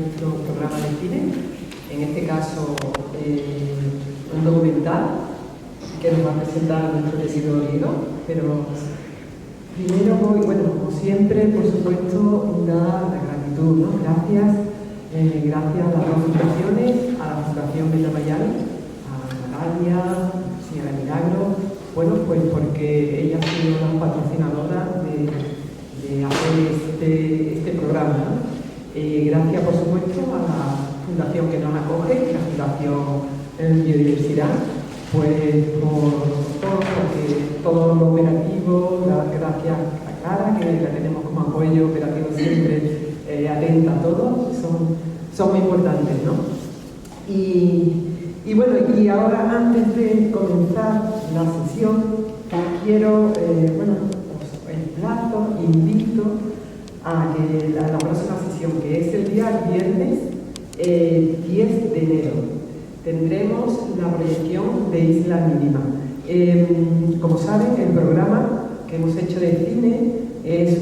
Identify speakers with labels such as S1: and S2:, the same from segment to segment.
S1: Nuestro programa de cine, en este caso un documental que nos va a presentar nuestro querido Diego, pero primero voy, como siempre, por supuesto, dar la gratitud, ¿no? Gracias a las dos fundaciones, a la Fundación Villa Miami, a Natalia, señora Milagro, pues porque ella ha sido la patrocinadora de hacer este programa, ¿no? Gracias, por supuesto, a la fundación que nos acoge, la Fundación Biodiversidad, pues por todo, porque todo lo operativo, gracias a Clara, que la tenemos como apoyo operativo siempre atenta a todo, son muy importantes, ¿no? Y ahora, antes de comenzar la sesión, quiero, os emplazo, invito a la próxima sesión, que es el día viernes 10 de enero. Tendremos la proyección de Isla Mínima. Como saben, el programa que hemos hecho de cine es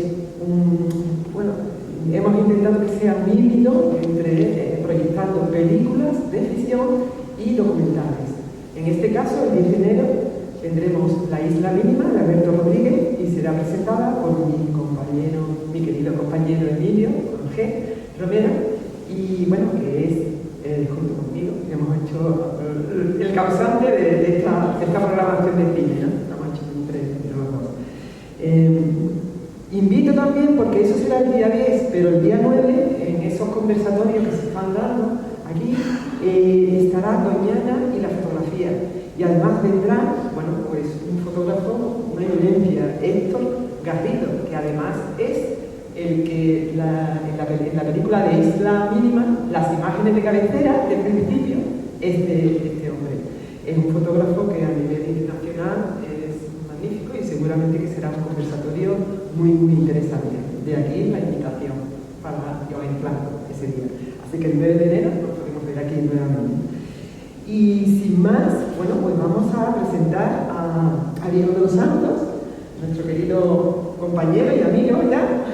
S1: hemos intentado que sea híbrido entre proyectando películas de ficción y documentales. En este caso, el 10 de enero, tendremos La Isla Mínima de Alberto Rodríguez y será presentada por mi querido compañero Emilio Romero, y que es junto conmigo, que hemos hecho el causante de esta programación de cine, ¿no? Lo hemos hecho entre los dos. Invito también, porque eso será el día 10, pero el día 9, en esos conversatorios que se están dando aquí, estará Doñana y la fotografía. Y además vendrá, un fotógrafo, una eminencia, Héctor Garrido, que además es el que en la película de Isla Mínima, las imágenes de cabecera del principio es de este hombre. Es un fotógrafo que a nivel internacional es magnífico y seguramente que será un conversatorio muy, muy interesante. De aquí la invitación para que os emplazo ese día. Así que el 9 de enero nos podemos ver aquí nuevamente. Y sin más, pues vamos a presentar a Diego de los Santos, nuestro querido compañero y amigo ya,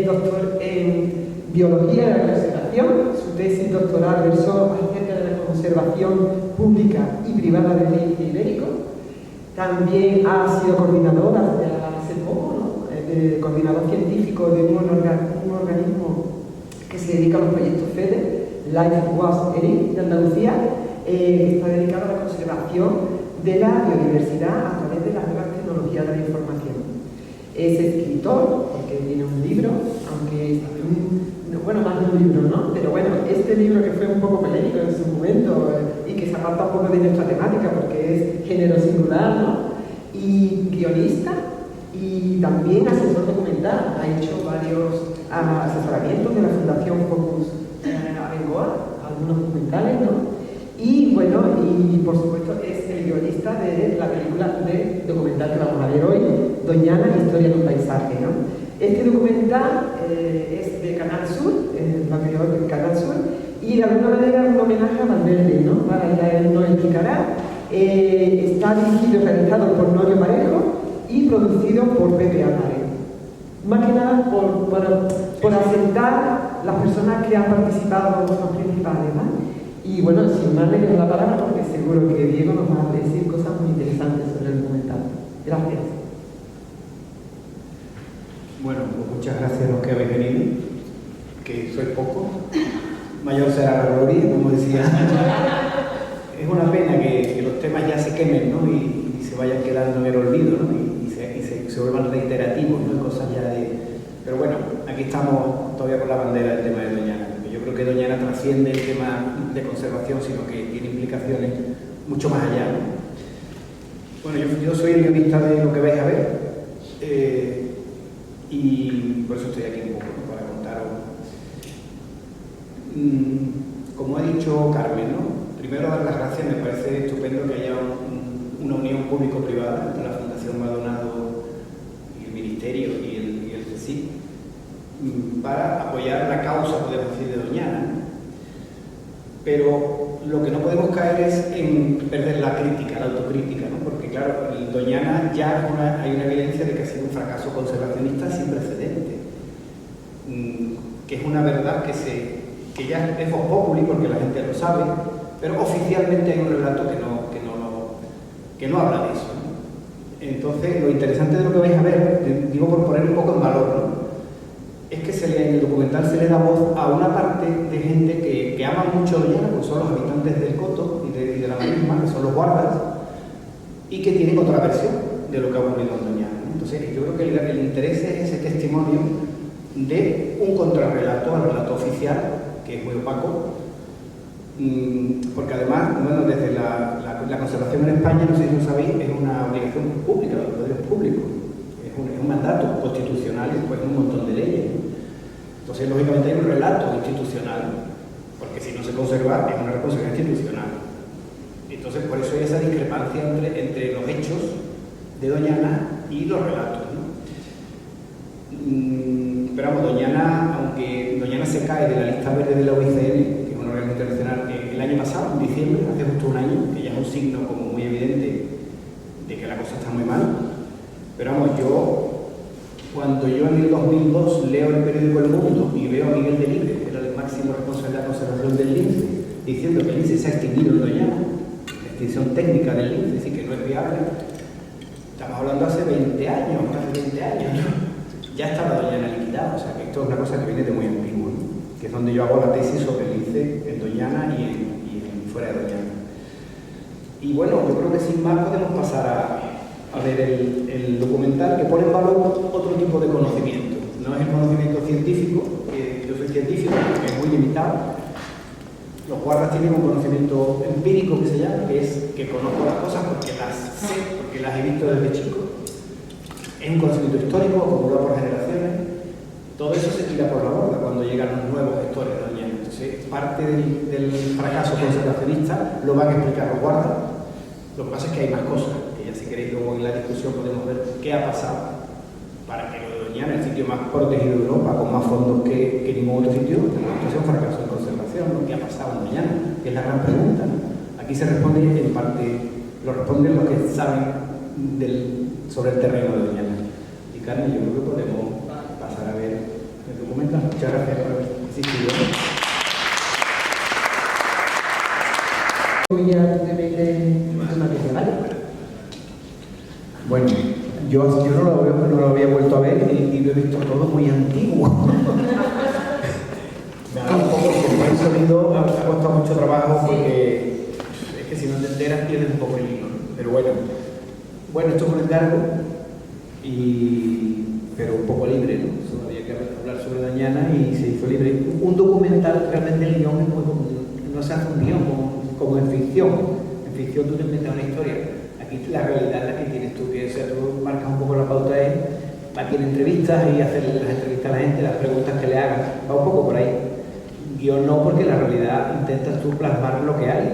S1: doctor en Biología de la Conservación. Su tesis doctoral versó acerca de la conservación pública y privada del lince ibérico. También ha sido coordinador hace poco, coordinador científico de un organismo que se dedica a los proyectos FEDER, Life Was ERIC, de Andalucía, está dedicado a la conservación de la biodiversidad a través de las nuevas tecnologías de la información. Es escritor, porque tiene un libro, aunque más de un libro, ¿no? Pero este libro, que fue un poco polémico en su momento y que se aparta un poco de nuestra temática porque es género singular, ¿no? Y guionista y también asesor documental. Ha hecho varios asesoramientos de la Fundación Focus Abengoa, algunos documentales, ¿no? Y por supuesto es el guionista de la película documental que vamos a ver hoy, Doñana, Historia de un paisaje, ¿no? Este documental es de Canal Sur, la mayor del Canal Sur, y de alguna manera un homenaje a Valverde, ¿no? Para él nos explicará. Está dirigido y realizado por Norio Parejo y producido por Pepe Álvarez. Más que nada por asentar las personas que han participado como los principales, ¿no? Y sin más le doy la palabra porque seguro que Diego nos va a decir cosas muy interesantes sobre el documental. Gracias.
S2: Bueno, pues muchas gracias a los que habéis venido, que sois pocos. Mayor será la gloria, como decía. Es una pena que los temas ya se quemen, ¿no? Y se vayan quedando en el olvido, ¿no? Y se vuelvan reiterativos, ¿no? Cosas ya de... Pero aquí estamos todavía con la bandera del tema de Doñana. Yo creo que Doñana trasciende el tema de conservación, sino que tiene implicaciones mucho más allá, ¿no? Yo soy el guionista de lo que vais a ver, y por eso estoy aquí un poco, ¿no? Para contaros. Como ha dicho Carmen, ¿no? Primero dar las gracias, me parece estupendo que haya una unión público-privada entre la Fundación Maldonado y el Ministerio y el CSIC, para apoyar la causa, podemos decir, de Doñana, ¿no? Pero lo que no podemos caer es en perder la crítica, la autocrítica, ¿no? Porque claro, en Doñana ya hay una evidencia de que ha sido un fracaso conservacionista sin precedentes, que es una verdad que se que ya es vox populi porque la gente lo sabe, pero oficialmente hay un relato que no habla de eso, ¿no? Entonces, lo interesante de lo que vais a ver, digo por poner un poco en valor, ¿no? Es que en el documental se le da voz a una parte de gente que ama mucho Doñana, pues son los habitantes del Coto y de la Marisma, que son los guardas, y que tienen otra versión de lo que ha ocurrido en Doñana, ¿no? Entonces, yo creo que el interés es ese testimonio de un contrarrelato al relato oficial, que es muy opaco, porque además, bueno, desde la conservación en España, no sé si lo sabéis, es una obligación pública de los poderes públicos. Es un mandato constitucional y después un montón de leyes. Entonces, lógicamente, hay un relato institucional, porque si no se conserva, es una responsabilidad institucional. Entonces, por eso hay esa discrepancia entre los hechos de Doñana y los relatos, ¿no? Pero vamos, Doñana, aunque Doñana se cae de la lista verde de la OICN, que es un organismo internacional, el año pasado, en diciembre, hace justo un año, que ya es un signo como muy evidente de que la cosa está muy mal. Pero vamos, cuando yo en el 2002 leo el periódico El Mundo y veo a Miguel Delibes, que era el máximo responsable de la conservación del lince, diciendo que el lince se ha extinguido en Doñana, la extinción técnica del lince, es decir, que no es viable, estamos hablando hace 20 años, más de 20 años, ¿no? Ya estaba Doñana liquidada, o sea que esto es una cosa que viene de muy antiguo, ¿no? Que es donde yo hago la tesis sobre el lince en Doñana y fuera de Doñana. Y bueno, yo creo que sin más podemos pasar a ver el documental, que pone en valor otro tipo de conocimiento. No es el conocimiento científico, que yo soy científico, que es muy limitado. Los guardas tienen un conocimiento empírico que se llama, que es que conozco las cosas porque las sé, porque las he visto desde chico. Es un conocimiento histórico, acumulado por generaciones. Todo eso se tira por la borda cuando llegan los nuevos gestores de Doñana. Entonces, parte del fracaso conservacionista lo van a explicar los guardas. Lo que pasa es que hay más cosas, que ya si queréis luego en la discusión podemos ver qué ha pasado para que lo de Doñana, el sitio más protegido de Europa, con más fondos que ningún otro sitio, sea un fracaso de conservación, ¿no? ¿Qué ha pasado en Doñana? Que es la gran pregunta, ¿no? Aquí se responde en parte, lo responden los que saben sobre el terreno de Doñana. Y Carmen, yo creo que podemos pasar a ver el documental. Muchas gracias por haber asistido. Bueno, yo no lo había vuelto a ver y lo he visto todo muy antiguo. Me ha dado un poco, como el sonido ha costado mucho trabajo porque es que si no te enteras pierdes un poco el hilo, ¿no? Pero bueno, esto es un encargo, pero un poco libre, ¿no? Solo había que hablar sobre Doñana y se hizo libre. Un documental, realmente el guión es muy común, no se hace un guión como en ficción. En ficción tú te inventas una historia. Aquí la realidad es la que tienes tú, que o sea, tú marcas un poco la pauta aquí en entrevistas y hacer las entrevistas a la gente, las preguntas que le hagan, va un poco por ahí. Guión no, porque la realidad intentas tú plasmar lo que hay.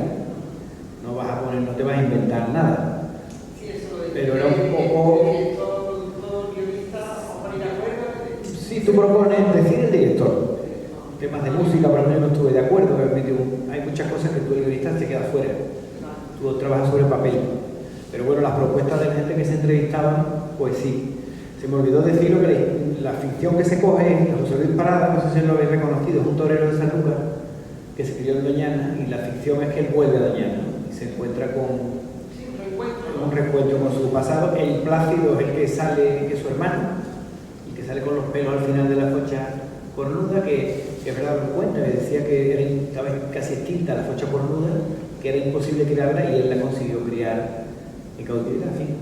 S2: No te vas a inventar nada. Pero era un poco... Sí, tú propones decir el director. Temas de música, por ejemplo, no estuve de acuerdo. Hay muchas cosas que tú, el guionista, te queda fuera. Tú trabajas sobre papel. Pero bueno, las propuestas de la gente que se entrevistaban, pues sí. Se me olvidó deciros que la ficción que se coge es José Luis Parada, no sé si lo habéis reconocido, es un torero de San Lucas, que se crió en Doñana, y la ficción es que él vuelve a Doñana, y se encuentra con un reencuentro con su pasado. El Plácido es el que sale, que es su hermano, y que sale con los pelos al final de la focha cornuda, que es verdad lo que cuenta, que decía que estaba casi extinta la focha cornuda, que era imposible criarla, y él la consiguió criar en cautividad, en fin.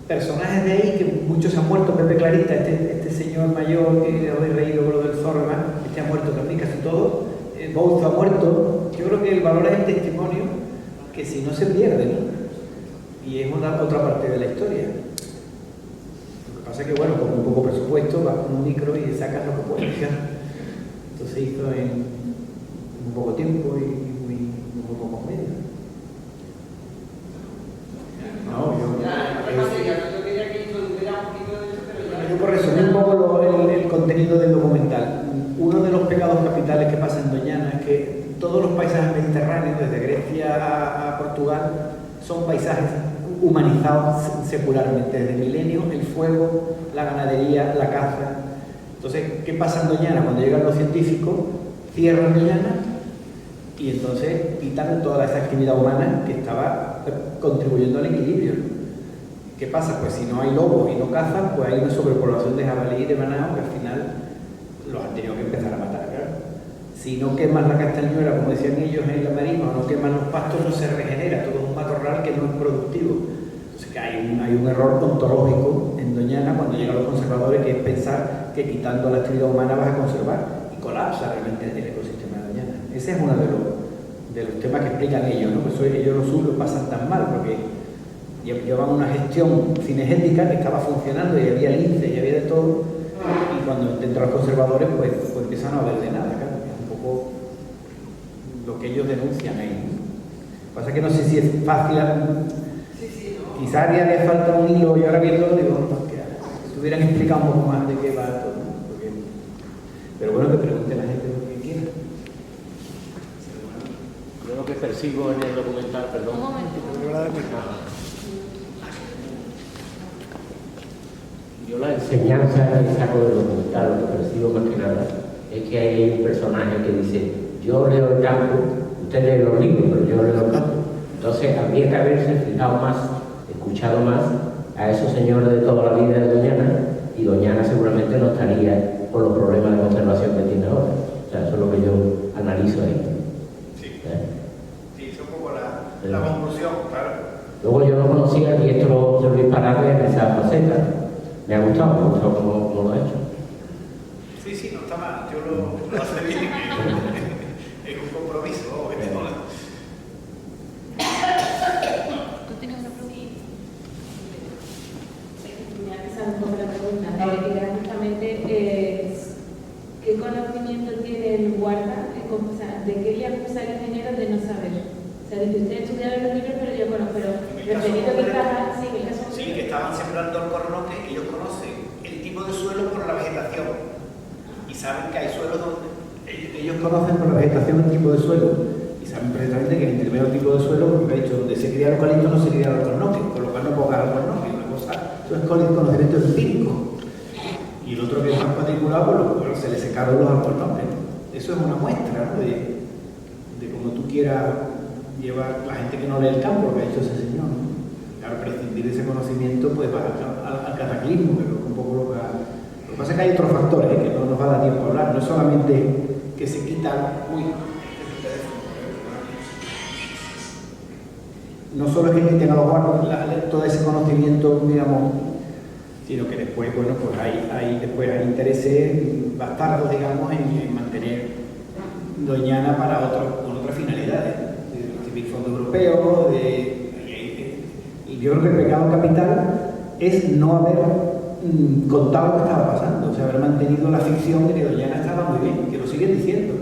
S2: Personajes de ahí, que muchos han muerto. Pepe Clarita, este señor mayor que habéis reído con lo del zorro, este ha muerto también casi todo. Bouzo ha muerto. Yo creo que el valor es el testimonio, que si no se pierde, ¿no? Y es otra parte de la historia. Lo que pasa es que, bueno, con un poco presupuesto, vas con un micro y sacas lo que puedes. Entonces se hizo en un poco tiempo y muy pocos medios. Yo por resumir un poco el contenido del documental. Uno de los pecados capitales que pasa en Doñana es que todos los paisajes mediterráneos, desde Grecia a Portugal, son paisajes humanizados secularmente, desde milenios, el fuego, la ganadería, la caza. Entonces, ¿qué pasa en Doñana? Cuando llegan los científicos, cierran Doñana y entonces quitan toda esa actividad humana que estaba contribuyendo al equilibrio. ¿Qué pasa? Pues si no hay lobos y no cazan, pues hay una sobrepoblación de jabalí y de venado que al final los han tenido que empezar a matar, claro. Si no queman la castañuela, como decían ellos en la marina, o no queman los pastos, no se regenera, todo es un matorral que no es productivo. Entonces que hay un error ontológico en Doñana cuando llegan los conservadores, que es pensar que quitando la actividad humana vas a conservar, y colapsa realmente el ecosistema de Doñana. Ese es uno de los temas que explican ellos, ¿no? Pues ellos los sur lo pasan tan mal, porque llevaban una gestión cinegética que estaba funcionando y había lince y había de todo, y cuando entran los conservadores pues empiezan a no haber de nada, claro. Es un poco lo que ellos denuncian ahí, ¿no? Lo que pasa es que no sé si es fácil, quizás haría falta un hilo, y ahora viendo digo, que si hubieran explicado un poco más de qué va todo, ¿no? Pero bueno, que pregunte la gente lo que quiera.
S3: Yo lo que percibo en el documental, perdón.
S4: Un momentito.
S3: Yo la enseñanza que saco del documental, lo que percibo más que nada, es que hay un personaje que dice, yo leo el campo, usted lee los libros, pero yo leo el campo. Entonces habría que haberse fijado más, escuchado más a esos señores de toda la vida de Doñana, y Doñana seguramente no estaría con los problemas de conservación que tiene ahora. O sea, eso es lo que yo analizo ahí.
S2: Sí, sí, eso es un poco la conclusión, claro.
S3: Luego yo no conocía el diestro de Luis Parade en esa faceta. Me ha gustado cómo lo ha hecho.
S2: Sí, sí, no está mal, yo lo hace bien, es un compromiso.
S4: ¿Tú tienes una pregunta?
S5: Me ha empezado un poco la pregunta. Era justamente ¿qué conocimiento tiene el guarda? O sea, ¿de qué le acusa el ingeniero de no saber? O sea, dice, usted ha estudiado los libros, pero yo conozco, pero referido quizás sí, que caso.
S2: Sí, que estaban sembrando el cornoque, ellos conocen el tipo de suelo por la vegetación y saben que hay suelos donde ellos conocen por la vegetación el tipo de suelo y saben perfectamente que en el determinado tipo de suelo, porque ha dicho, donde se cría el eucalipto no se cría el cornoque, por lo cual no pongan el cornoque, una cosa, eso es conocimiento empírico. Y el otro que es más particular, pues se le secaron los alcornoques, ¿no? Eso es una muestra, ¿no? de cómo tú quieras llevar la gente que no lee el campo, lo que ha dicho ese señor, ¿no? Claro, prescindir de ese conocimiento pues va al cataclismo, que es un poco lo que pasa es que hay otros factores que no nos va a dar tiempo a hablar, no es solamente que se quita, no solo es que quiten a los guardas todo ese conocimiento, digamos, sino que después, bueno, pues hay intereses bastardos, digamos, en mantener Doñana con otras finalidades, de recibir fondos europeos, y yo creo que el pecado capital es no haber contado lo que estaba pasando, o sea, haber mantenido la ficción de que Doñana estaba muy bien, que lo siguen diciendo.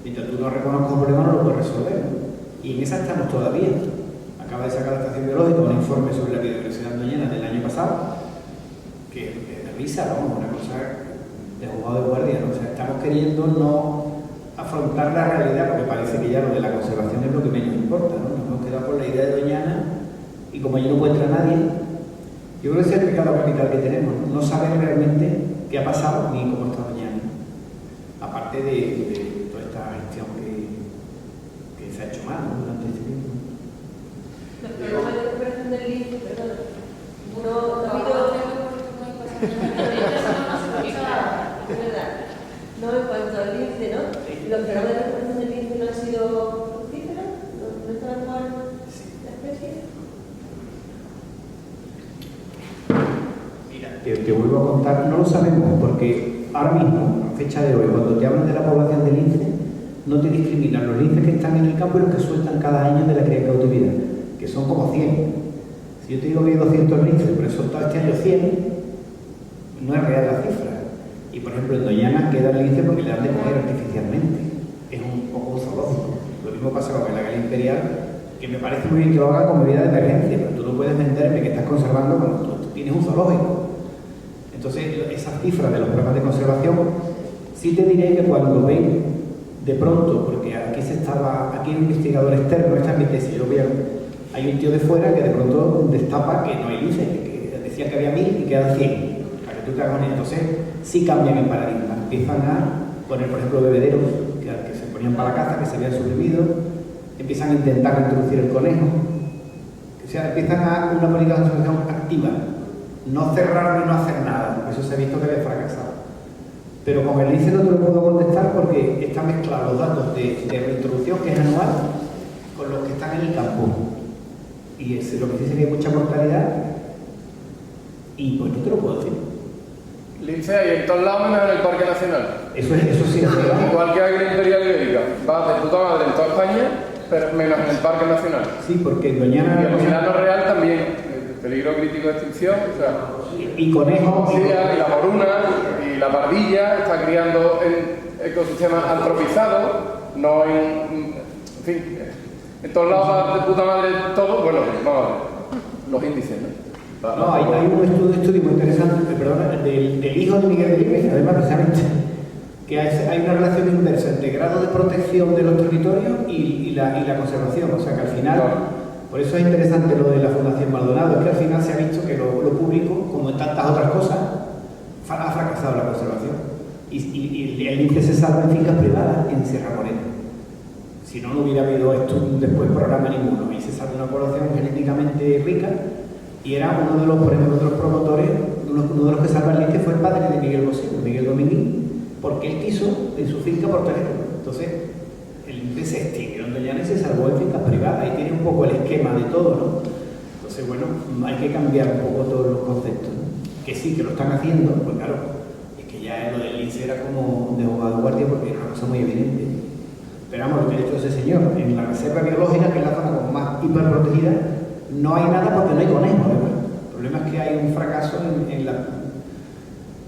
S2: Mientras tú no reconozcas un problema, no lo puedes resolver, ¿no? Y en esa estamos todavía. Acaba de sacar la Estación Biológica un informe sobre la biodiversidad en Doñana del año pasado, que es de risa, ¿no? Una cosa de jugado de guardia, ¿no? O sea, estamos queriendo no afrontar la realidad, porque parece que ya lo de la conservación es lo que menos importa, ¿no? Nos hemos quedado con la idea de Doñana, y como allí no encuentra a nadie, yo creo que ese es el pecado capital que tenemos, ¿no? No saber realmente qué ha pasado ni cómo está Doñana, aparte de toda esta gestión que se ha hecho mal, ¿no? Durante este tiempo.
S5: El problema de recuperación del lince, perdón, no ha habido... Es verdad. No, en cuanto al lince, ¿no? Los programas de recuperación del lince no han sido fructíferos, no estaban mal la especie.
S2: Te vuelvo a contar, no lo sabemos porque ahora mismo, a fecha de hoy, cuando te hablan de la población de lince, no te discriminan los linces que están en el campo y los que sueltan cada año de la cría en cautividad, que son como 100. Si yo te digo que hay 200 linces, pero he soltado este año 100, no es real la cifra. Y por ejemplo, en Doñana queda el lince porque le dan de comer artificialmente. Es un poco zoológico. Lo mismo pasa con la gala imperial, que me parece muy bien que lo haga como medida de emergencia, pero tú no puedes venderme que estás conservando cuando tú tienes un zoológico. Entonces, esas cifras de los programas de conservación, sí te diré que cuando ven de pronto, porque aquí hay un investigador externo, esta es mi tesis, yo veo, hay un tío de fuera que de pronto destapa que no hay lince, que decía que había 1000 y quedan 100, para que tú te hagas una idea. Entonces, sí cambian el paradigma, empiezan a poner, por ejemplo, bebederos, que se ponían para la caza, que se habían suprimido, empiezan a intentar introducir el conejo, o sea, empiezan a una política de conservación activa, no cerrar ni no hacer nada, eso se ha visto que había fracasado. Pero con el lince no te lo puedo contestar porque está mezclado los datos de reintroducción, que es anual, con los que están en el campo. Y lo que dice que hay mucha mortalidad, y pues no te lo puedo decir.
S6: Lince hay en todos lados menos en el Parque Nacional.
S2: Eso sí es verdad.
S6: Igual que Águila Imperial Ibérica. Va de puta madre en toda España, pero menos en el Parque Nacional.
S2: Sí, porque Doñana...
S6: Y el Milano Real también, peligro crítico de extinción, o sea...
S2: Y conejo...
S6: Y la moruna, y la pardilla, está criando en ecosistemas antropizados, no en fin, en todos lados va de puta madre todo, bueno, vamos a ver, los índices, ¿no?
S2: No, hay un estudio muy interesante, del hijo de Miguel Delibes, además precisamente, que hay una relación inversa entre grado de protección de los territorios y la conservación, o sea que al final, claro. Por eso es interesante lo de la Fundación Maldonado, es que al final se ha visto que lo público, como en tantas otras cosas, ha fracasado la conservación. Y el lince se salva en fincas privadas y en Sierra Morena. Si no, no hubiera habido después programa ninguno. Y se salva una población genéticamente rica. Y era uno de los, por ejemplo, otros promotores, uno de los que salva el lince fue el padre de Miguel Bosé, Miguel Dominguín, porque él quiso en su finca protegerlo. Entonces, el lince se extinguió en Doñana y se salvó en fincas privadas. Y tiene un poco el esquema de todo, ¿no? Entonces, bueno, hay que cambiar un poco todos los conceptos, ¿no? Que sí, que lo están haciendo, pues claro, es que ya lo del lince era como de abogado guardia porque era una cosa muy evidente. Pero vamos, lo que ha dicho ese señor, en la reserva biológica, que es la zona como más hiperprotegida, no hay nada porque no hay conejos, además. El problema es que hay un fracaso en la...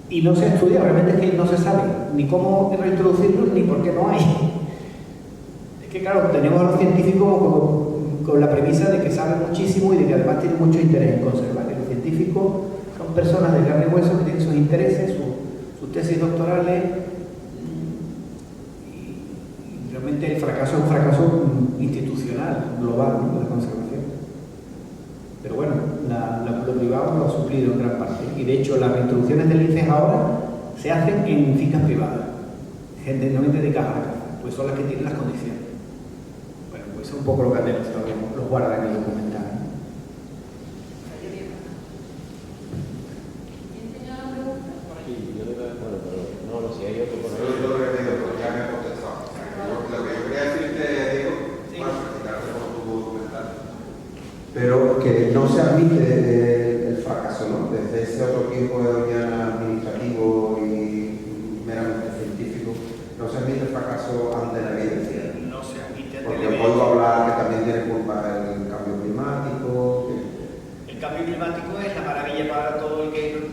S2: Y no se estudia, realmente es que no se sabe ni cómo reintroducirlos ni por qué no hay. Es que claro, tenemos a los científicos con la premisa de que saben muchísimo y de que además tienen mucho interés en conservar. Y los científicos son personas de carne y hueso que tienen sus intereses, sus tesis doctorales, y realmente el fracaso es un fracaso institucional, global, ¿no?, de conservación. Pero bueno, lo privado lo ha suplido en gran parte. Y de hecho, las reintroducciones del lince ahora se hacen en fincas privadas, generalmente dedicadas a la caza, pues son las que tienen las condiciones. Bueno, pues es un poco lo que han demostrado los guardas en el documental, ¿no?
S7: Pero que no se admite el fracaso, ¿no? Desde ese otro tipo de Doñana administrativo y meramente científico, no se admite el fracaso ante la evidencia.
S2: No se admite ante
S7: porque
S2: la evidencia.
S7: puedo hablar que también tiene culpa el cambio climático.
S2: El cambio climático es la maravilla para todo el que es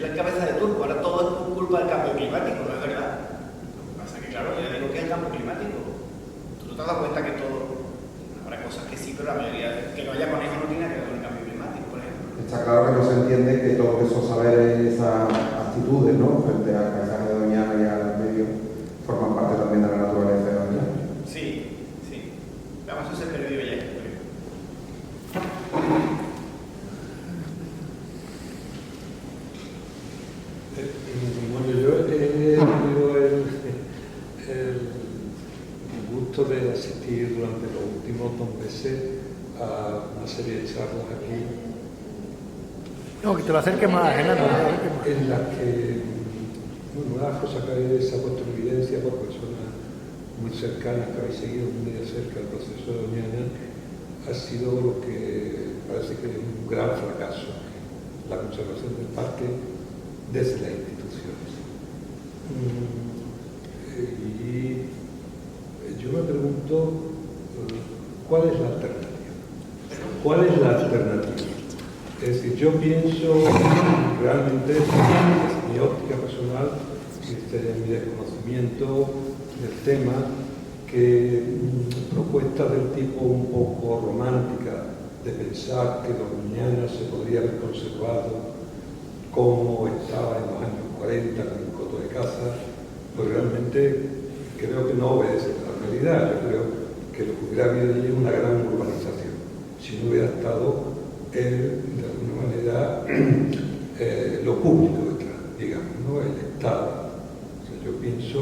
S2: la cabeza de turco. Ahora todo es culpa del cambio climático, ¿no es verdad? Lo que pasa es que, claro, yo digo que es el cambio climático. Tú no te das cuenta que todo... Habrá cosas que sí, pero la mayoría, que no haya conejos no tiene que ver con el cambio climático, por ejemplo.
S7: Está claro que no se entiende que todos esos saberes, esas actitudes, ¿no?, frente al paisaje de Doñana y al medio, forman parte también de la naturaleza de Doñana.
S2: Sí, sí. Vamos, eso se perdió ya.
S8: Bueno, yo he tenido el gusto de asistir durante los últimos 2 meses a una serie de charlas aquí.
S4: No, que te lo acerques más, Genaro.
S8: En las que, bueno, una de las cosas que se ha puesto en evidencia por personas muy cercanas que habéis seguido muy de cerca el proceso de Doñana ha sido lo que parece que es un gran fracaso, la conservación del parque desde las instituciones. Y yo me pregunto, ¿cuál es la alternativa? ¿Cuál es la alternativa? Es decir, yo pienso realmente, desde mi óptica personal, desde mi desconocimiento del tema, que propuestas del tipo un poco romántica de pensar que Doñana se podría haber conservado como estaba en los años 40 con el coto de caza, pues realmente creo que no obedece a la realidad. Yo creo que lo que hubiera habido allí es una gran urbanización, si no hubiera estado de alguna manera lo público detrás, digamos, ¿no?, el Estado. O sea, yo pienso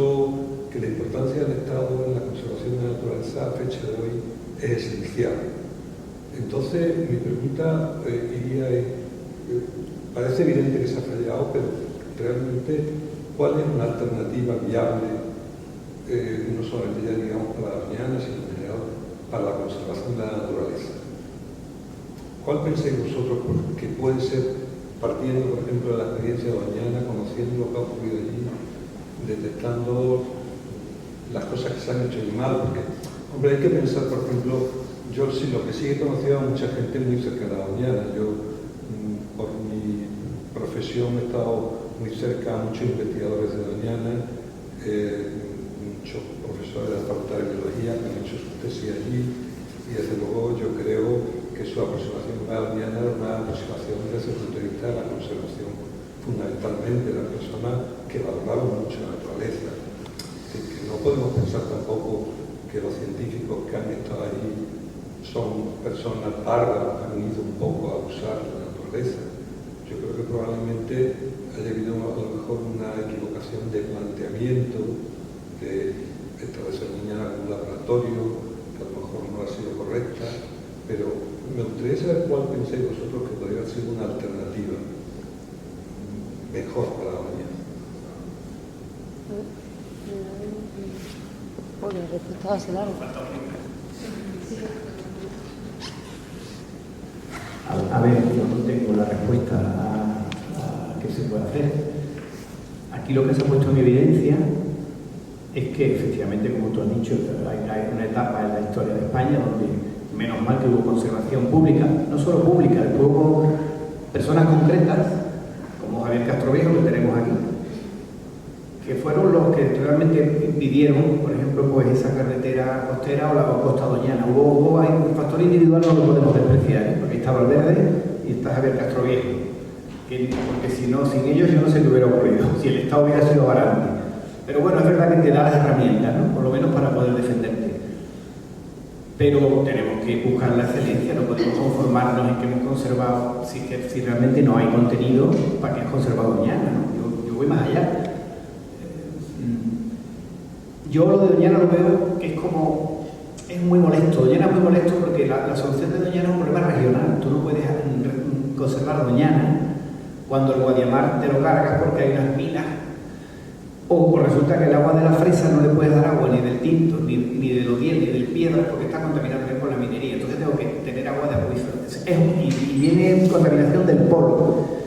S8: que la importancia del Estado en la conservación de la naturaleza a fecha de hoy es esencial. Entonces, mi pregunta iría en, parece evidente que se ha fallado, pero realmente, ¿cuál es una alternativa viable, no solamente ya digamos para la Doñana, sino en general para la conservación de la naturaleza? ¿Cuál pensáis vosotros que puede ser, partiendo por ejemplo de la experiencia de Doñana, conociendo lo que ha ocurrido allí, detectando las cosas que se han hecho mal? Porque, hombre, hay que pensar, por ejemplo, yo sí, lo que sí he conocido a mucha gente muy cerca de la Doñana. Yo, por mi profesión, he estado muy cerca a muchos investigadores de Doñana, muchos profesores de la Facultad de Biología que han hecho su tesis allí, y desde luego yo creo que su aproximación a la Doñana era una aproximación desde el punto de vista de la conservación, fundamentalmente de la persona que valoraba mucho la naturaleza. Que no podemos pensar tampoco que los científicos que han estado allí son personas pardas que han ido un poco a usar la naturaleza. Yo creo que probablemente haya habido a lo mejor una equivocación de planteamiento de establecer Doñana como un laboratorio, que a lo mejor no ha sido correcta, pero me gustaría saber cuál pensáis vosotros que podría ser una alternativa mejor para la Doñana.
S2: A ver, yo no tengo la respuesta a qué se puede hacer. Aquí lo que se ha puesto en evidencia es que, efectivamente, como tú has dicho, hay una etapa en la historia de España donde, menos mal que hubo conservación pública, no solo pública, hubo personas concretas, como Javier Castroviejo, que tenemos aquí, que fueron los que realmente impidieron, por ejemplo, pues esa carretera costera o la costa doñana. Hubo un factor individual, no lo podemos despreciar, porque estaba Valverde y está Javier Castroviejo, porque si no, sin ellos yo no sé qué hubiera ocurrido, si el Estado hubiera sido garante. Pero bueno, es verdad que te da las herramientas, ¿no? Por lo menos para poder defenderte. Pero tenemos que buscar la excelencia, no podemos conformarnos en que hemos conservado, si realmente no hay contenido, ¿para qué has conservado Doñana, ¿no? Yo voy más allá. Yo lo de Doñana lo veo que es muy molesto. Doñana es muy molesto porque la solución de Doñana es un problema regional. Tú no puedes conservar Doñana cuando el Guadiamar te lo cargas porque hay unas minas, o resulta que el agua de la fresa no le puedes dar agua ni del Tinto, ni del Odiel, ni del Piedra, porque está contaminado por la minería. Entonces tengo que tener agua de acuífero. Y viene contaminación del polo.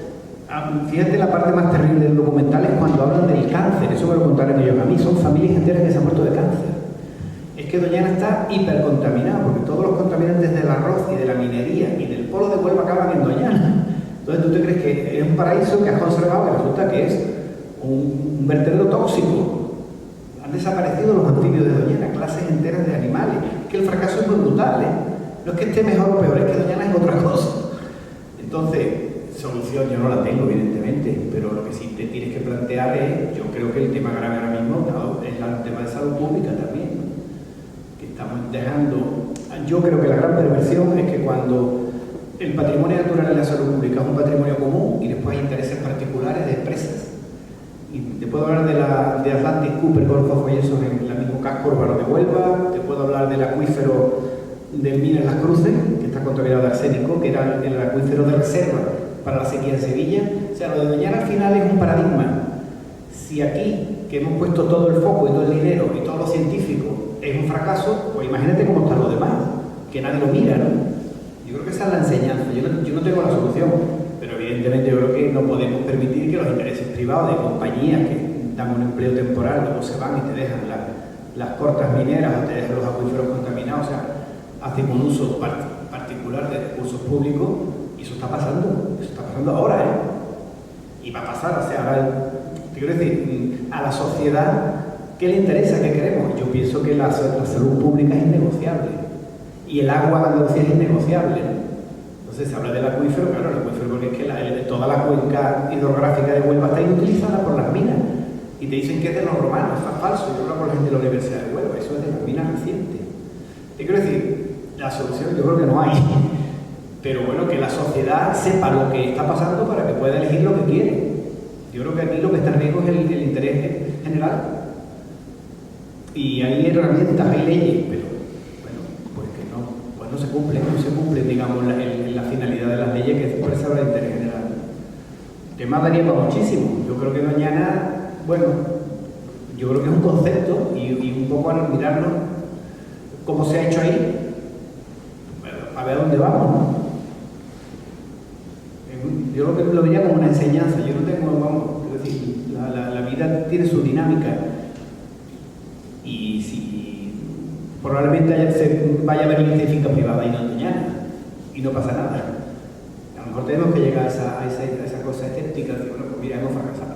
S2: Fíjate, la parte más terrible del documental es cuando hablan del cáncer. Eso me lo contaron ellos a mí. Son familias enteras que se han muerto de cáncer. Es que Doñana está hipercontaminada, porque todos los contaminantes del arroz y de la minería y del polo de Huelva acaban en Doñana. Entonces tú te crees que es un paraíso que has conservado y resulta que es un vertedero tóxico. Han desaparecido los anfibios de Doñana, clases enteras de animales. Es que el fracaso es muy brutal, ¿eh? No es que esté mejor o peor, es que Doñana es otra cosa. Entonces, solución yo no la tengo, evidentemente, pero lo que sí te tienes que plantear es, yo creo que el tema grave ahora mismo es el tema de salud pública también, ¿no? Que estamos dejando. Yo creo que la gran perversión es que cuando el patrimonio natural y la salud pública es un patrimonio común y después hay intereses particulares de empresas. Y te puedo hablar de Atlantic Cooper, Golfo Follesos en el mismo casco urbano de Huelva, te puedo hablar del acuífero del Minas Las Cruces, que está contaminado de arsénico, que era el acuífero de reserva para la sequía en Sevilla. O sea, lo de Doñana al final es un paradigma. Si aquí, que hemos puesto todo el foco y todo el dinero y todo lo científico, es un fracaso, pues imagínate cómo está lo demás, que nadie lo mira, ¿no? Yo creo que esa es la enseñanza. Yo no tengo la solución, pero evidentemente yo creo que no podemos permitir que los intereses privados de compañías que dan un empleo temporal, luego se van y te dejan las cortas mineras o te dejan los acuíferos contaminados, o sea, hacen un uso particular de recursos públicos. Y eso está pasando ahora, ¿eh? Y va a pasar, o sea, ahora, te quiero decir, a la sociedad, ¿qué le interesa? ¿Qué queremos? Yo pienso que la salud pública es innegociable. Y el agua de Andalucía es innegociable. Entonces se habla del acuífero, claro, el acuífero porque es que toda la cuenca hidrográfica de Huelva está inutilizada por las minas. Y te dicen que es de los romanos, eso es falso. Yo hablo con la gente de la Universidad de Huelva, eso es de las minas recientes. Te quiero decir, la solución yo creo que no hay. Pero bueno, que la sociedad sepa lo que está pasando para que pueda elegir lo que quiere. Yo creo que aquí lo que está en riesgo es el interés general. y hay herramientas, hay leyes, pero bueno, pues no se cumplen, digamos, la finalidad de las leyes, que es preservar el interés general. El tema daría para muchísimo. Yo creo que Doñana, bueno, yo creo que es un concepto y un poco al mirarlo cómo se ha hecho ahí, a ver a dónde vamos, ¿no? Yo lo vería como una enseñanza. Yo no tengo, vamos, es decir, la vida tiene su dinámica y si probablemente vaya a haber licencia privada y no en Doñana y no pasa nada. A lo mejor tenemos que llegar a esa cosa escéptica de, bueno, pues mira, hemos fracasado.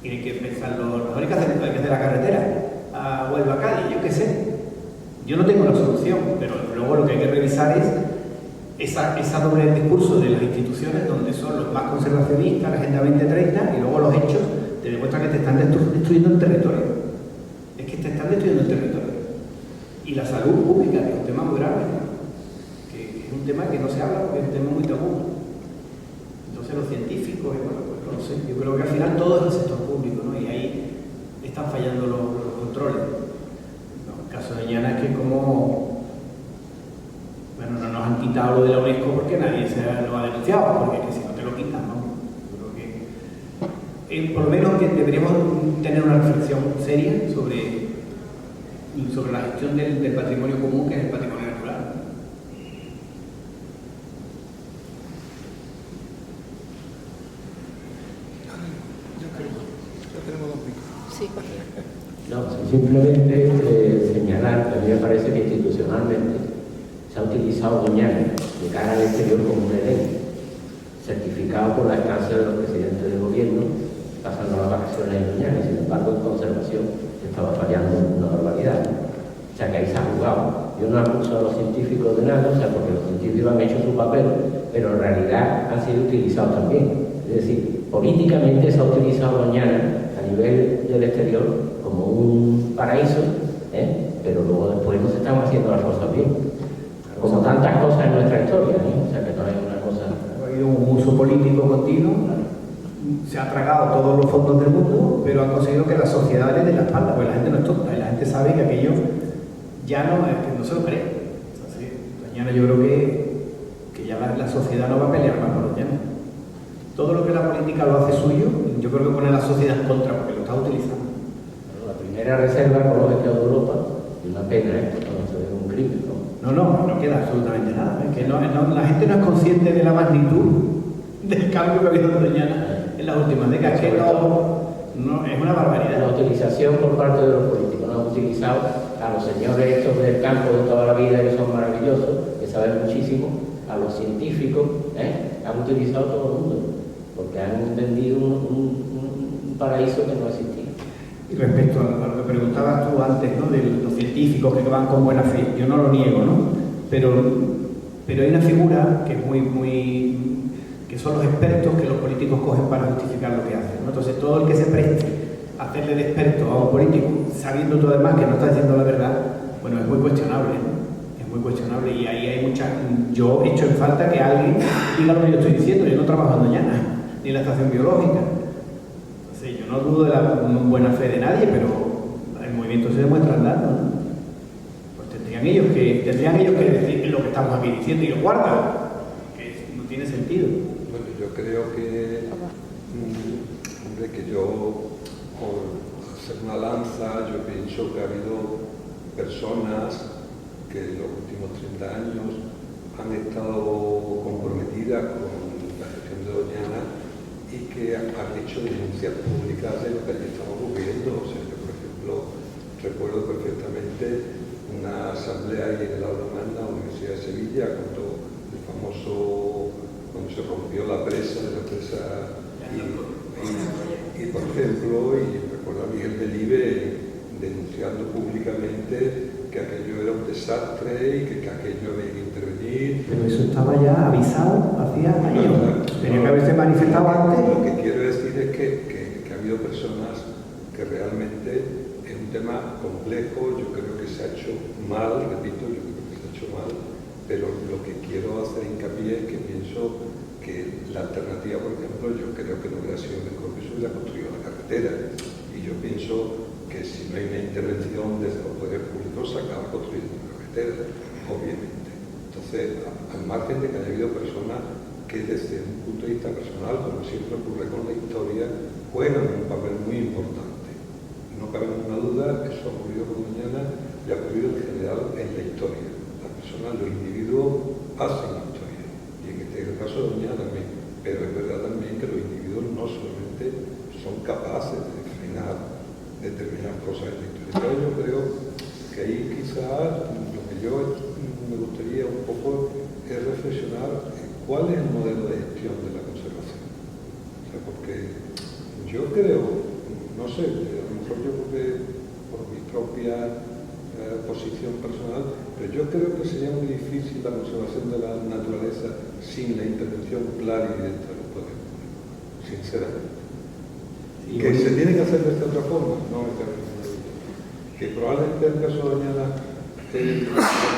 S2: Y hay que pensarlo, mejor hay que hacer la carretera a Huelva, Cádiz, yo qué sé. Yo no tengo la solución, pero luego lo que hay que revisar es esa doble discurso de las instituciones, donde son los más conservacionistas, la Agenda 2030, y luego los hechos te demuestran que te están destruyendo el territorio. Es que te están destruyendo el territorio. Y la salud pública, que es un tema muy grave, ¿no? Que es un tema que no se habla porque es un tema muy tabú. Entonces los científicos, bueno, pues no lo sé, yo creo que al final todo es el sector público, ¿no? Y ahí están fallando los controles. No, el caso de Doñana es que como, bueno, no nos han quitado lo de la UNESCO porque nadie lo ha denunciado, porque es que si no te lo quitan, ¿no? Yo creo que por lo menos que deberíamos tener una reflexión seria sobre la gestión del patrimonio común, que es el patrimonio natural.
S5: Sí.
S3: No, simplemente señalar que a mí me parece que institucionalmente se ha utilizado Doñana de cara al exterior como un Edén, certificado por la estancia de los presidentes del gobierno, pasando las vacaciones en Doñana, y sin embargo en conservación estaba fallando una barbaridad. O sea que ahí se ha jugado. Yo no acuso a los científicos de nada, o sea, porque los científicos han hecho su papel, pero en realidad han sido utilizados también. Es decir, políticamente se ha utilizado Doñana a nivel del exterior como un paraíso, pero luego después no se están haciendo las cosas bien. Como tantas cosas en nuestra historia, o sea que no es una cosa.
S2: Ha habido un uso político continuo, se ha tragado todos los fondos del mundo, pero ha conseguido que la sociedad le dé la espalda, porque la gente no es tonta y la gente sabe que aquello ya no se lo cree. Entonces, Doñana yo creo que ya la sociedad no va a pelear más por Doñana. Todo lo que la política lo hace suyo, yo creo que pone a la sociedad en contra porque lo está utilizando.
S3: Bueno, la primera reserva ecológica de Europa, y una pena esto, no se ve un crimen, ¿no?
S2: No queda absolutamente nada. Es que la gente no es consciente de la magnitud del cambio que ha habido en Doñana en las últimas décadas. Que no, es una barbaridad.
S3: La utilización por parte de los políticos. No han utilizado a los señores estos del campo de toda la vida, que son maravillosos, que saben muchísimo, a los científicos, han utilizado todo el mundo, porque han vendido un paraíso que no existía.
S2: Y respecto a lo que preguntabas tú antes, ¿no? De los científicos que van con buena fe, yo no lo niego, ¿no? Pero hay una figura que es que son los expertos que los políticos cogen para justificar lo que hacen, ¿no? Entonces todo el que se preste a hacerle de experto a un político, sabiendo todo además que no está diciendo la verdad, bueno, es muy cuestionable, ¿no? Es muy cuestionable y ahí hay yo he hecho en falta que alguien diga lo que yo estoy diciendo. Yo no trabajo en Doñana, ni en la estación biológica. Yo no dudo de la buena fe de nadie, pero el movimiento se demuestra andando, ¿no? Pues tendrían ellos que decir lo que estamos aquí diciendo y lo guardan, que no tiene sentido.
S8: Bueno, yo creo que, hombre, que yo, por hacer una lanza, yo pienso que ha habido personas que en los últimos 30 años han estado comprometidas con la gestión de Doñana y que han hecho denuncias públicas de lo que allí estaba ocurriendo. O sea, yo, por ejemplo, recuerdo perfectamente una asamblea ahí en el aula magna, la Universidad de Sevilla, cuando se rompió la presa de la presa y por ejemplo, y recuerdo a Miguel Delibes denunciando públicamente que aquello era un desastre y que aquello había que intervenir.
S2: Pero eso estaba ya avisado hacía años. Tenía que haberse manifestado antes.
S8: Lo que quiero decir es que ha habido personas que realmente es un tema complejo. Yo creo que se ha hecho mal, repito, yo creo que se ha hecho mal, pero lo que quiero hacer hincapié es que pienso que la alternativa, por ejemplo, yo creo que no hubiera sido mejor que se hubiera construido la carretera. Y yo pienso que si no hay una intervención desde los poderes públicos se acaba construyendo una carretera, obviamente. Entonces, al margen de que haya habido personas que desde un punto de vista personal, como siempre ocurre con la historia, juegan un papel muy importante. No cabe ninguna duda, eso ha ocurrido con Doñana y ha ocurrido en general en la historia. Las personas, los individuos hacen historia, y en este caso Doñana también, pero es verdad también que los individuos no solamente son capaces de frenar determinadas cosas en la historia. Pero yo creo que ahí quizás lo que yo me gustaría un poco es reflexionar en cuál es el modelo de gestión de la conservación. O sea, porque yo creo, no sé, a lo mejor yo porque por mi propia posición personal, pero yo creo que sería muy difícil la conservación de la naturaleza sin la intervención clara y directa de los poderes públicos, sinceramente. Que se tiene que hacer de esta otra forma, no me cabe ninguna duda. Que probablemente el caso de Doñana lo que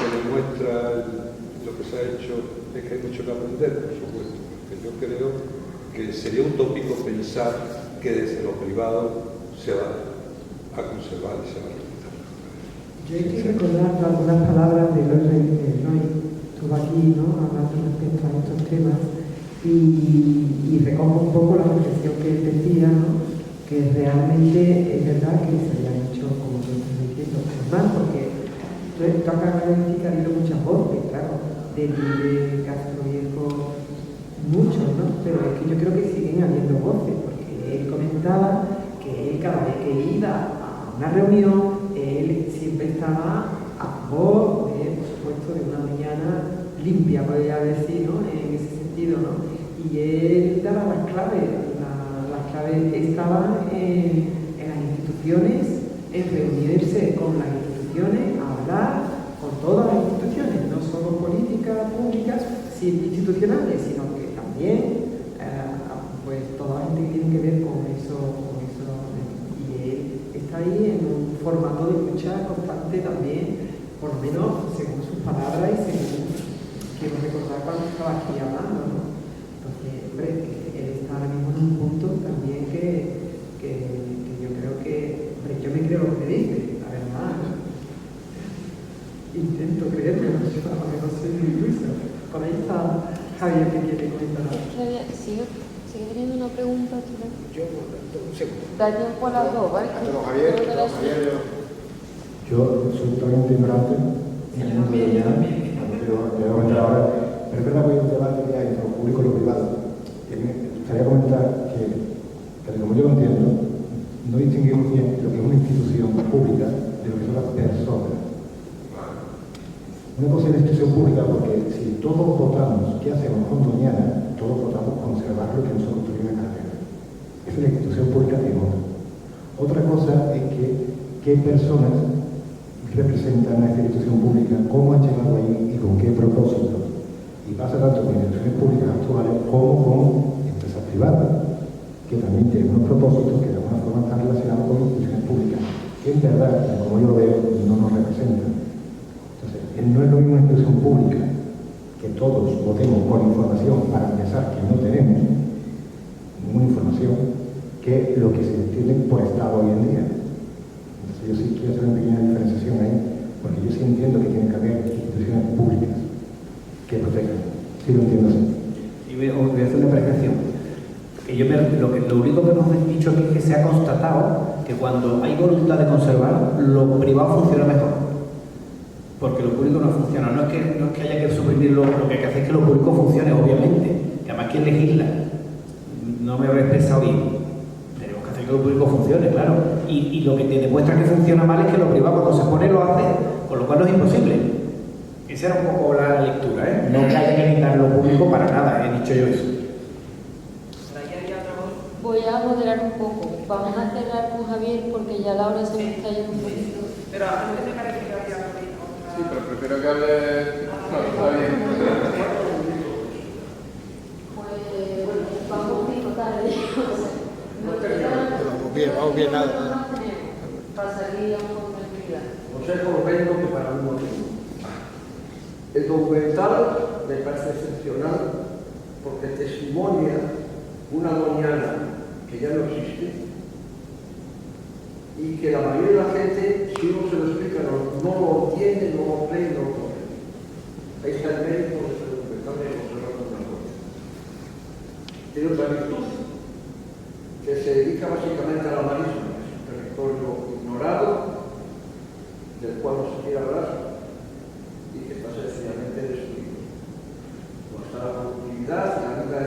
S8: demuestra lo que se ha hecho es que hay mucho que aprender, por supuesto, porque yo creo que sería utópico pensar que desde lo privado se va a conservar y se va a respetar.
S1: Yo hay que recordar algunas palabras de Eloy, estuvo aquí, ¿no?, hablando respecto a estos temas, y recojo un poco la reflexión que él decía, ¿no?, que realmente es verdad que se habían hecho, como tú estás diciendo, más, porque tú acabas de decir que ha habido muchas voces, claro, de Castro Viejo, muchos, ¿no?, pero es que yo creo que siguen habiendo voces, porque él comentaba que él cada vez que iba a una reunión, él siempre estaba a favor de, por supuesto, de una mañana limpia, podría decir, ¿no?, en ese sentido, ¿no?, y él daba las claves estaban en las instituciones, en reunirse con las instituciones, a hablar con todas las instituciones, no solo políticas públicas, institucionales, sino que también pues toda la gente que tiene que ver con eso, y él está ahí en un formato de lucha constante también, por lo menos según sus palabras y según quiero recordar cuando estaba aquí hablando, ¿no? Entonces, hombre, él está ahora mismo en un punto también que yo creo que, hombre, yo me creo lo que dice, la verdad, ¿no? Intento creerme, no soy muy luisa. Por ahí está Javier, que quiere comentar algo.
S9: Sigue teniendo una pregunta, ¿no?
S2: Yo, un segundo.
S9: Da tiempo a las dos, ¿vale?
S10: Yo soy totalmente ignorante en el mundo de Doñana, pero te voy a comentar ahora. Pero es verdad que hay un debate que hay entre lo público y lo privado. Me gustaría comentar que como yo lo entiendo, no distinguimos bien lo que es una institución pública de lo que son las personas. Una cosa es la institución pública porque si todos votamos, ¿qué hacemos con Doñana? Todos votamos conservar lo que nosotros tuvimos en cartera. Esa es la institución pública que vota. Otra cosa es qué personas representan a esta institución pública, cómo han llegado ahí y con qué propósito. Y pasa tanto con instituciones públicas actuales como con empresas privadas, que también tienen unos propósitos que de alguna forma están relacionados con instituciones públicas, que en verdad, como yo lo veo, no nos representan. Entonces, no es lo mismo una institución pública, que todos votemos con información para empezar, que no tenemos ninguna información, que lo que se entiende por Estado hoy en día. Entonces, yo sí quiero hacer una pequeña diferenciación ahí, porque yo sí entiendo que tiene que haber instituciones públicas que protejan. Sí lo entiendo así.
S2: Y voy a hacer una apreciación. Lo único que hemos dicho aquí es que se ha constatado que cuando hay voluntad de conservar, lo privado funciona mejor. Porque lo público no funciona. No es que haya que suprimirlo, lo que hay que hacer es que lo público funcione, obviamente. Que además quien legisla. No me habré expresado bien. Tenemos que hacer que lo público funcione, claro. Y lo que te demuestra que funciona mal es que lo privado cuando se pone lo hace, con lo cual no es imposible. Esa era un poco la lectura, ¿eh? No que haya que quitar lo público para nada, he dicho yo eso.
S9: Voy a moderar un poco. Vamos a cerrar con Javier porque ya la hora se me está yendo un poquito.
S1: Pero antes me parece que había otra.
S6: Sí, pero prefiero que hable. No, está bien.
S9: Pues bueno, vamos a tarde.
S4: Vamos bien, nada.
S9: Pasaría un poco de tranquilidad.
S11: Consejo vendo que para un motivo. El documental me parece excepcional porque testimonia una Doñana que ya no existe y y que la mayoría de la gente, si uno se lo explica, no lo entiende, no lo cree, no lo comprende. Ahí está el mérito de este documental de José Ramón Gómez. Tiene otra virtud, que se dedica básicamente a la marisma, que es un territorio ignorado, del cual no se quiere hablar y que está sencillamente destruido. No está la productividad y la vida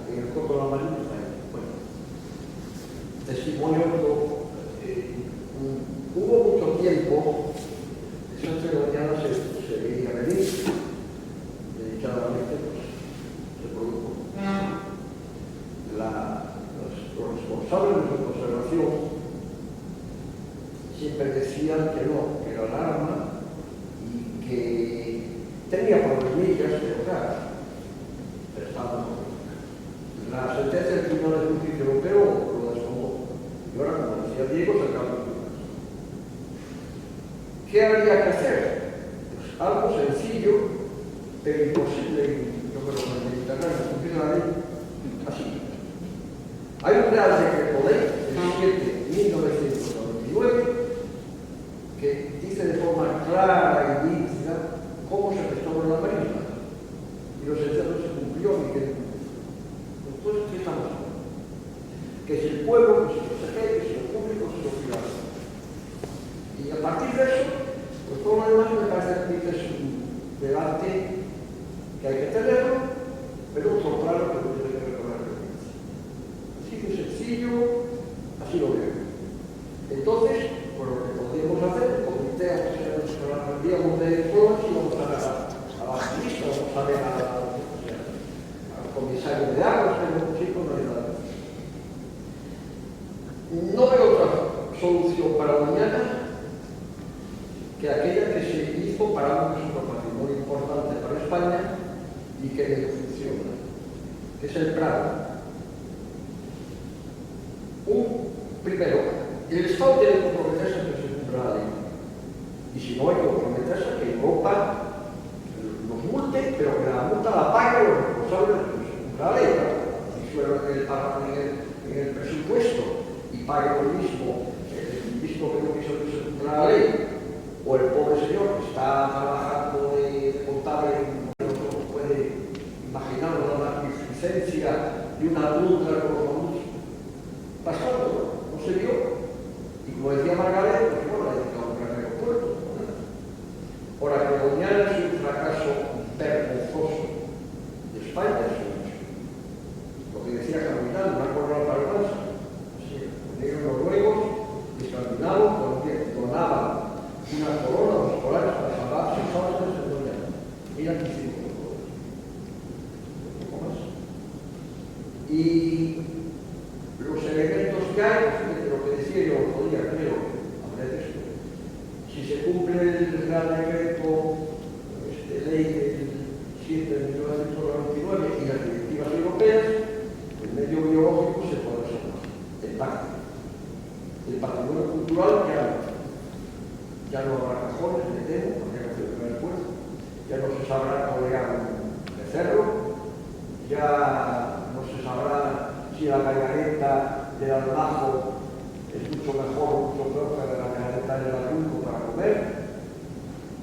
S11: en el coto de la marina está ahí. Bueno, testimonio. Hubo mucho tiempo, esa ceremonia se veía venir, dedicadamente se produjo. Los responsables de su conservación siempre decían que no, que era alarma y que tenía problemillas, pero claro, estaba. La sentencia del Tribunal de Justicia Europeo lo descontó. Y ahora, como decía Diego, se acaba. ¿Qué habría que hacer? Pues algo sencillo, pero imposible, yo creo que en el Mediterráneo funciona la ley así. Hay un Real Decreto Ley del 7/1999 que dice de forma clara y nítida cómo se restaura la marisma. Y lo esencial no se cumplió ni que. Entonces, ¿qué estamos hablando? Que si el pueblo, que si los secretos, que si lo público, que si lo privado. Y a partir de eso, pues todo lo demás me parece que es un debate que hay que tenerlo, pero otro claro que no tiene que ver con la violencia. Así de sencillo, así lo veo. Entonces, pues lo que podríamos hacer, el comité, nos aprendíamos de todos y vamos a la activista, vamos a ver al comisario de aguas, que no chicos, no hay nada. No veo otra solución para mañana que aquella que se hizo para un patrimonio importante para España y que le funciona, que es el Prado. Primero, el Estado tiene que comprometerse a que se cumpla la ley. Y si no hay que comprometerse a que Europa nos multe, pero que la multa la pague los responsables de que se cumpla la ley. Si en el presupuesto y pague lo mismo, visto que no quiso que se cumpla la ley, o el pobre señor que está trabajando de contable, no puede imaginar una magnificencia de una multa con los famosos pasando, no se dio. Y como decía Margaret, pues no la dedicado a un gran aeropuerto. Ahora, que Doñana es un fracaso vergonzoso de España, es lo que decía Carolina, una corona para el Mansa. Negros noruegos, escandinavos, donaban una corona a los escolares para salvar sus fábricas en Doñana. Mira que hicimos nosotros. Un poco más. Y los elementos que hay, de lo que decía yo el otro día, creo, hablé de esto. Si se cumple el Real Decreto Ley del 7 de 1999 y las directivas europeas, el medio biológico se puede salvar. El pacto. El patrimonio cultural ya no habrá cajones, me temo, porque no se el esfuerzo, ya no se sabrá tolerar un becerro, ya no se sabrá si la margareta del almajo es mucho mejor, mucho peor que la margareta del ayuno para comer.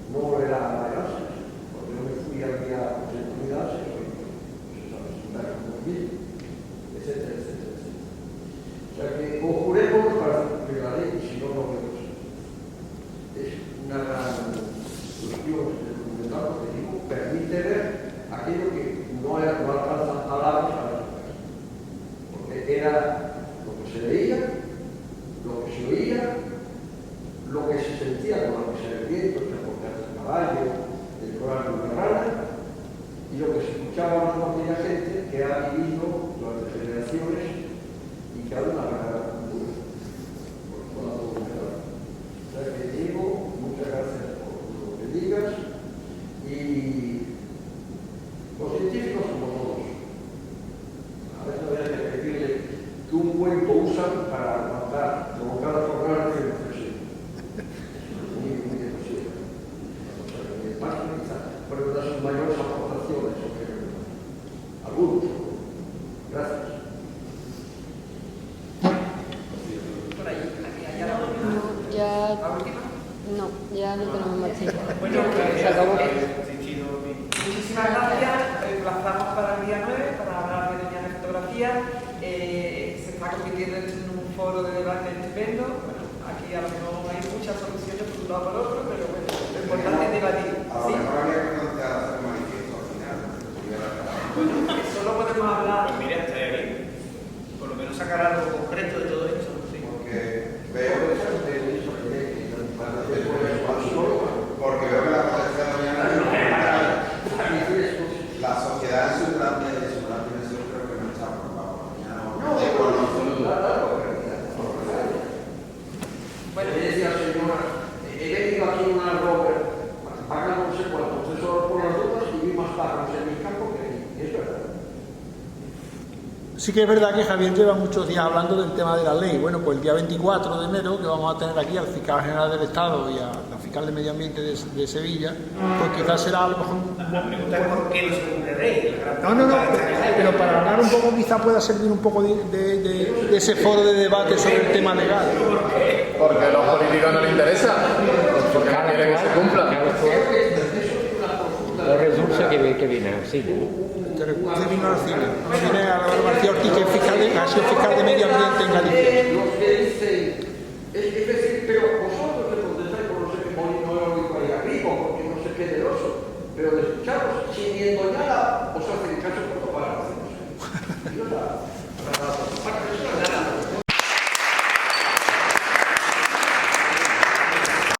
S11: No era la gracia, porque yo me fui al día de comunidad, se sabe estudiar muy bien, etcétera, etcétera, etcétera. O sea que conjuremos para cumplir la ley, y si no, no vemos. Es una gran cuestión del documental, porque digo, permite ver aquello que no alcanzan palabras a las mujeres. Porque era lo que se veía, lo que se oía, lo que se sentía con la que se ve el viento, el transporte del caballo, el coral de una rana, y lo que se escuchaba con aquella gente que ha vivido durante generaciones y que habla una verdadera cultura por toda la comunidad. O sea que Diego, muchas gracias por lo que digas, y los científicos como todos. A veces habría que pedirle que un cuento usan para aguantar, provocar la jornada de reflexión. Muy posible. O sea, que me pasa quizá, pero una de sus mayores aportaciones, algunos. Gracias.
S1: Por ahí, aquí, allá.
S9: ya no tenemos más tiempo.
S1: Bueno,
S9: Se acabó.
S1: muchísimas gracias. Emplazamos para el día 9 para hablar de Doñana Fotografía. Se está convirtiendo en un foro de debate estupendo. Bueno, aquí a lo mejor hay muchas soluciones por un lado por otro, pero bueno, lo importante es debatir.
S7: A lo mejor habría que plantear hacer un manifiesto al final.
S1: Bueno, eso lo podemos hablar.
S2: Pues mira, estaría bien. Por lo menos sacar algo concreto de todo esto. Sí.
S7: Porque veo que la protección de la sociedad en su gran dimensión creo que no está preocupado.
S11: Bueno, decía señora, he venido aquí en una rover, pagan no sé cuánto, solo por las dudas y vi más pájaros en mi campo que aquí. Es verdad.
S4: Sí que es verdad que Javier lleva muchos días hablando del tema de la ley. Bueno, pues el día 24 de enero, que vamos a tener aquí al fiscal general del Estado y a la fiscal de Medio Ambiente de Sevilla, pues quizás será a lo mejor...
S2: La pregunta es por qué no se cumple ley.
S4: No, pero para hablar un poco quizás pueda servir un poco de ese foro de debate sobre el tema legal.
S6: Porque a los políticos no les interesa, porque no quieren que se cumpla.
S3: Los recursos que vienen al cine.
S4: Que recursos vino al cine. Viene a Álvaro García Ortiz, que ha sido fiscal de Medio Ambiente en Galicia.
S11: Los que dicen, es decir, pero vosotros te contestáis por no sé qué molino eólico ahí arriba, porque no sé qué del oso, pero de escucharos, si ni en Doñana os hacen caso por tomar.